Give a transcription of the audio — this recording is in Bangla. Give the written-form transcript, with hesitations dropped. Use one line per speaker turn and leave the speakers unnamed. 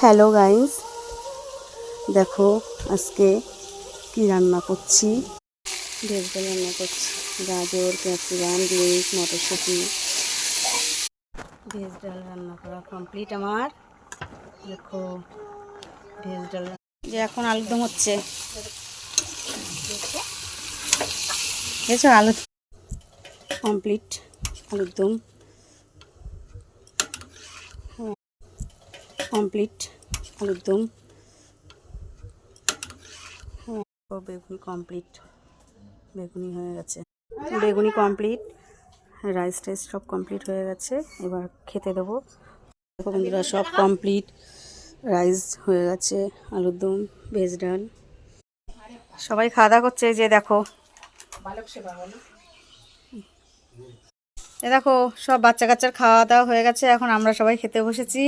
হ্যালো গাইস, দেখো আজকে কি রান্না করছি। ভেজ ডাল রান্না করছি। গাজর, ক্যাপসিকাম, বিনস, মটরশুঁটি। ভেজ ডাল রান্না করা কমপ্লিট আমার। দেখো ভেজ ডাল যে এখন আলুর দম হচ্ছে। দেখছো আলু কমপ্লিট, আলুর দম কমপ্লিট, আলুর দম বেগুনি কমপ্লিট, বেগুনি হয়ে গেছে, বেগুনি কমপ্লিট, রাইস টাইস সব কমপ্লিট হয়ে গেছে। এবার খেতে দেবো। দেখো বন্ধুরা সব কমপ্লিট, রাইস হয়ে গেছে, আলুর দম, ভেজ ডাল, সবাই খাওয়া দাওয়া করছে। যে দেখো দেখো সব বাচ্চা কাচ্চার খাওয়া দাওয়া হয়ে গেছে। এখন আমরা সবাই খেতে বসেছি।